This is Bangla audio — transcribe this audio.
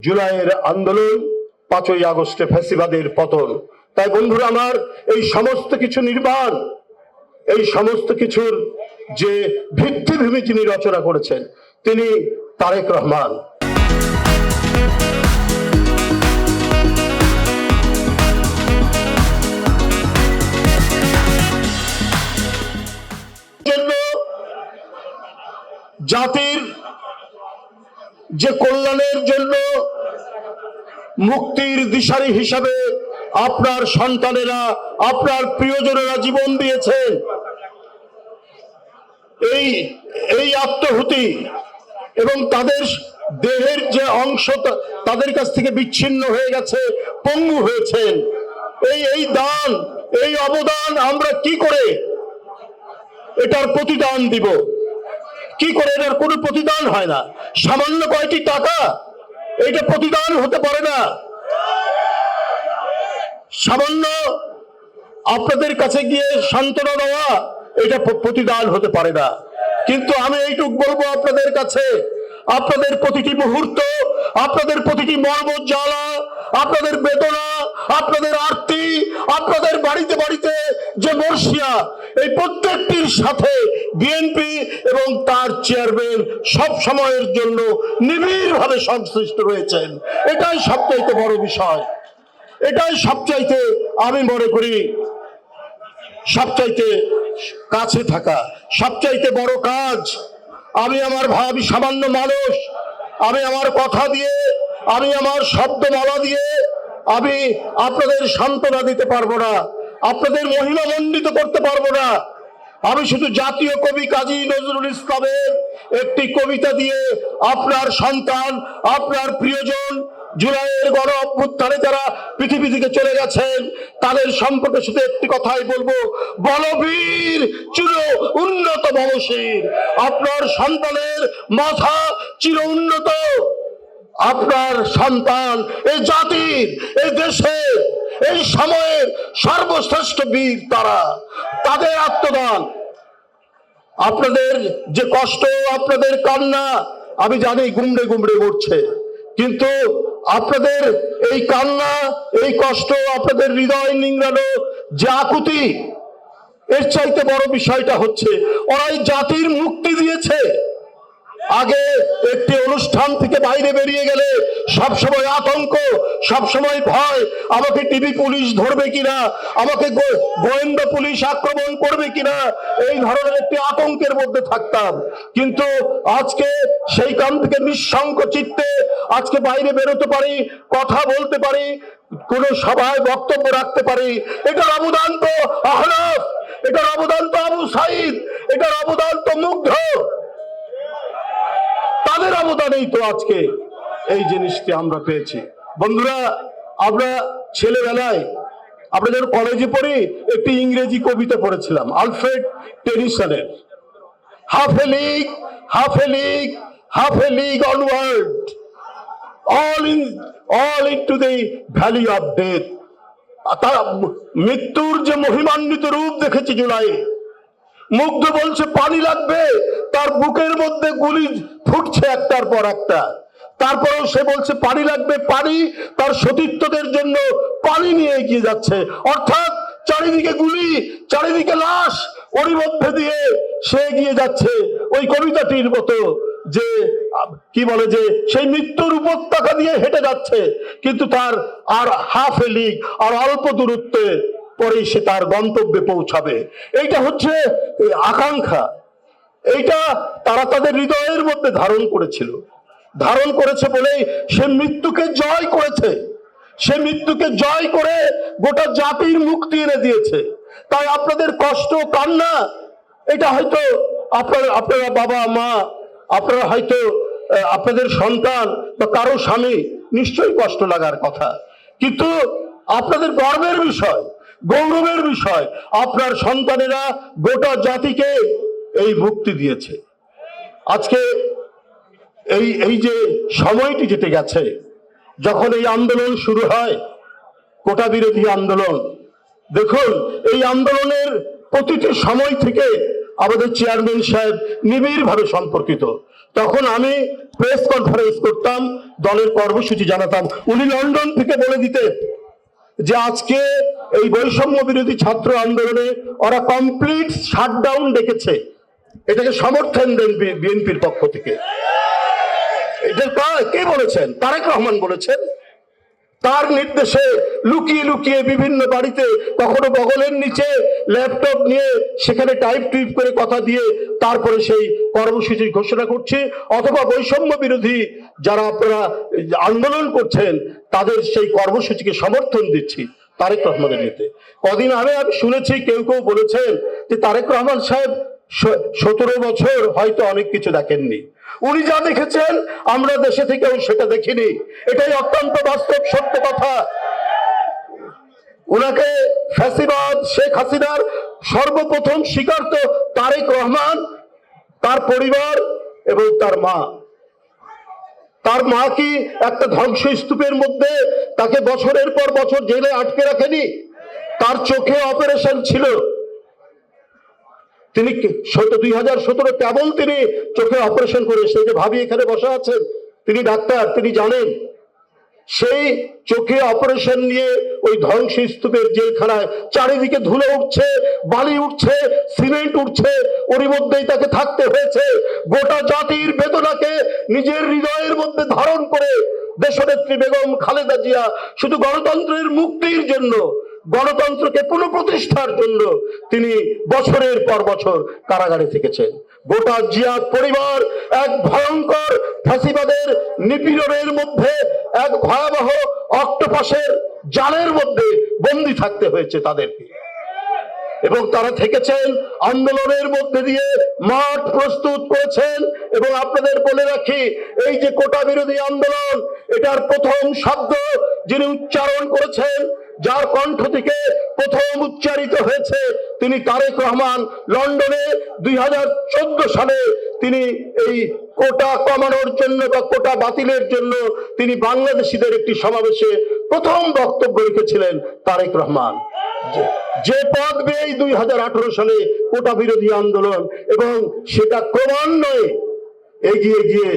জুলাইয়ের আন্দোলন, 5ই আগস্টে ফ্যাসিবাদের পতন। তাই বন্ধুরা আমার, এই সমস্ত কিছু নির্মাণ, এই সমস্ত কিছুর যে ভিত্তিভূমি যিনি রচনা করেছেন তিনি তারেক রহমান। জাতির যে কল্যাণের জন্য মুক্তির দিশারি হিসাবে আপনার সন্তানেরা, আপনার প্রিয়জনেরা জীবন দিয়েছেন। এই আত্মহুতি এবং তাদের দেহের যে অংশ তাদের কাছ থেকে বিচ্ছিন্ন হয়ে গেছে, পঙ্গু হয়েছেন, এই দান, এই অবদান আমরা কি করে এটার প্রতিদান দিব? কি করে? এটার কোনো প্রতিদান হয় না। সামান্য কয়টি টাকা এটা প্রতিদান হতে পারে না। সামান্য আপনাদের কাছে গিয়ে সান্ত্বনা দেওয়া এটা প্রতিদান হতে পারে না। কিন্তু আমি এইটুক বলবো আপনাদের কাছে, আপনাদের প্রতিটি মুহূর্ত, আপনাদের প্রতিটি মর্ম জ্বালা, আপনাদের বেদনা, আপনাদের আরতি, আপনাদের বাড়িতে বাড়িতে যে মর্শিয়া, এই প্রত্যেকটির সাথে বিএনপি এবং তার চেয়ারম্যান সব সময়ের জন্য নিবিড়ভাবে সংশ্লিষ্ট রয়েছেন। এটাই সবচাইতে বড় বিষয়, এটাই সবচাইতে আমি মনে করি সবচাইতে কাছে থাকা, সবচাইতে বড় কাজ। আমি আমার ভাবি সামান্য মানুষ, আমি আমার কথা দিয়ে, আমি আমার শব্দমালা দিয়ে আমি আপনাদের সান্ত্বনা দিতে পারবো না, আপনাদের মহিমামণ্ডিত করতে পারবো না। আমি শুধু জাতীয় কবি কাজী নজরুল ইসলামের একটি কবিতা দিয়ে আপনার সন্তান, আপনার প্রিয়জন, জুলাইয়ের গণ অভ্যুত্থানে যারা পৃথিবী থেকে চলে গেছেন তাদের সম্পর্কে শুধু একটি কথাই বলবো, বলবীর চির উন্নত বংশীর। আপনার সন্তানের মাথা চির উন্নত, আপনার সন্তান এই জাতির, এই দেশের, এই সময়ের সর্বশ্রেষ্ঠ বীর। তারা, তাদের আত্মদান, আপনাদের যে কষ্ট, আপনাদের কান্না আমি জানি গুমড়ে গুমড়ে মরছে, কিন্তু আপনাদের এই কান্না, এই কষ্ট, আপনাদের হৃদয় নিংড়ানো যে আকুতি, এর চাইতে বড় বিষয়টা হচ্ছে ওরা এই জাতির মুক্তি দিয়েছে। আগে একটি অনুষ্ঠান থেকে বাইরে বেরিয়ে গেলে সবসময় আতঙ্ক, সবসময় ভয়, আমাকে টিভি পুলিশ ধরবে কিনা, আমাকে গোয়েন্দা পুলিশ আক্রমণ করবে কিনা, এই ধরনের একটি আতঙ্কের মধ্যে থাকতাম। কিন্তু আজকে সেইখান থেকে নিঃশঙ্ক চিত্তে আজকে বাইরে বেরোতে পারি, কথা বলতে পারি, কোন সভায় বক্তব্য রাখতে পারি। এটার অবদান তো আহনাফ, এটার অবদান তো আবু সাইদ, এটার অবদান তো মুগ্ধ, তাদের অবদানেই তো আজকে এই জিনিসটি আমরা পেয়েছি। বন্ধুরা, আমরা ছেলেবেলায়, আমরা যখন কলেজে পড়ি, একটি ইংরেজি কবিতা পড়েছিলাম আলফ্রেড টেনিসনের, half a league, half a league, half a league onward, all into the valley of death। তারা মৃত্যুর যে মহিমান্বিত রূপ দেখেছি জুলাই। মুগ্ধ বলছে পানি লাগবে, তার বুকের মধ্যে গুলি ফুটছে একটার পর একটা, তারপরেও সে বলছে পানি লাগবে, পানি, তার সতীর্থদের জন্য পানি নিয়ে এগিয়ে যাচ্ছে। অর্থাৎ চারিদিকে গুলি, চারিদিকে লাশ, ওর মধ্যে দিয়ে সে এগিয়ে যাচ্ছে ওই কবিতাটির মতো, যে কি বলে, যে সেই মৃত্যুর উপত্যকা দিয়ে হেঁটে যাচ্ছে, কিন্তু তার আর হাফ এ লিগ, আর অল্প দূরত্বে পরেই সে তার গন্তব্যে পৌঁছাবে। এইটা হচ্ছে আকাঙ্ক্ষা, এইটা তারা তাদের হৃদয়ের মধ্যে ধারণ করেছিল, ধারণ করেছে বলেই সে মৃত্যুকে জয় করেছে, সে মৃত্যুকে জয় করে গোটা জাতির মুক্তি এনে দিয়েছে। তাই আপনাদের কষ্ট, কান্না, এটা হয়তো আপনারা বাবা মা, আপনারা হয়তো আপনাদের সন্তান বা কারো স্বামী নিশ্চয়ই কষ্ট লাগার কথা, কিন্তু আপনাদের গর্বের বিষয়, গৌরবের বিষয়, আপনার সন্তানেরা গোটা জাতিকে এই মুক্তি দিয়েছে। আজকে এই যে সময়টি যেতে গেছে, যখন এই আন্দোলন শুরু হয়, কোটা বিরোধী আন্দোলন, দেখুন এই আন্দোলনের প্রতিটি সময় থেকে আমাদের চেয়ারম্যান সাহেব নিবিড়ভাবে সম্পর্কিত। তখন আমি প্রেস কনফারেন্স করতাম, দলের কর্মসূচি জানাতাম। উনি লন্ডন থেকে বলে দিতেন যে আজকে এই বৈষম্য বিরোধী ছাত্র আন্দোলনে ওরা কমপ্লিট শাটডাউন ডেকেছে, এটাকে সমর্থন দেন বিএনপির পক্ষ থেকে। এটা কে বলেছেন? তারেক রহমান বলেছেন। তার নির্দেশে লুকিয়ে লুকিয়ে বিভিন্ন বাড়িতে, কখনো বগলের নিচে ল্যাপটপ নিয়ে সেখানে টাইপ টুইপ করে কথা দিয়ে তারপরে সেই কর্মসূচি ঘোষণা করছে, অথবা বৈষম্য বিরোধী যারা আপনারা আন্দোলন করছেন তাদের সেই কর্মসূচিকে সমর্থন দিচ্ছি তারেক রহমানের নিতে। কদিন আগে আমি শুনেছি কেউ কেউ বলেছেন যে তারেক রহমান সাহেব 17 বছর হয়তো অনেক কিছু দেখেননি। উনি যা দেখেছেন আমরা দেশে থেকেও সেটা দেখিনি, এটাই অত্যন্ত বাস্তব সত্য কথা। উনাকে ফ্যাসিবাদ শেখ হাসিনার সর্বপ্রথম শিকার তো তারেক রহমান, তার পরিবার এবং তার মা। তার মা কি একটা ধ্বংসস্তূপের মধ্যে তাকে বছরের পর বছর জেলে আটকে রাখেনি? তার চোখে অপারেশন ছিল, তিনি 2017 কেবল তিনি চোখে অপারেশন করে, সেই যে ভাবি এখানে বসা আছেন তিনি ডাক্তার, তিনি জানেন। সেই চোখে অপারেশন নিয়ে ওই ধ্বংসস্তূপের জেলখানায় চারিদিকে ধুলো উঠছে, বালি উঠছে, সিমেন্ট উঠছে, ওর মধ্যেই তাকে থাকতে হয়েছে। গোটা জাতির বেদনাকে নিজের হৃদয়ের মধ্যে ধারণ করে দেশনেত্রী বেগম খালেদা জিয়া শুধু গণতন্ত্রের মুক্তির জন্য, গণতন্ত্রকে পুনঃপ্রতিষ্ঠার জন্য তিনি বছরের পর বছর কারাগারে থেকেছেন। গোটা জিয়া পরিবার এক ভয়ঙ্কর ফ্যাসিবাদের নিপীড়নের মধ্যে, এক ভয়াবহ অক্টোপাসের জালের মধ্যে বন্দী থাকতে হয়েছে তাদেরকে, এবং তারা থেকেছেন আন্দোলনের মধ্যে দিয়ে মাঠ প্রস্তুত করেছেন। এবং আপনাদের বলে রাখি, এই যে কোটা বিরোধী আন্দোলন, এটার প্রথম শব্দ যিনি উচ্চারণ করেছেন, যার কণ্ঠ থেকে প্রথম উচ্চারিত হয়েছে, তিনি তারেক রহমান। লন্ডনে 2014 সালে তিনি এই কোটা কমানোর জন্য বা কোটা বাতিলের জন্য তিনি বাংলাদেশিদের একটি সমাবেশে প্রথম বক্তব্য রেখেছিলেন তারেক রহমান, যে পথ বেয়ে 2018 সালে কোটা বিরোধী আন্দোলন, এবং সেটা ক্রমান্বয়ে এগিয়ে গিয়ে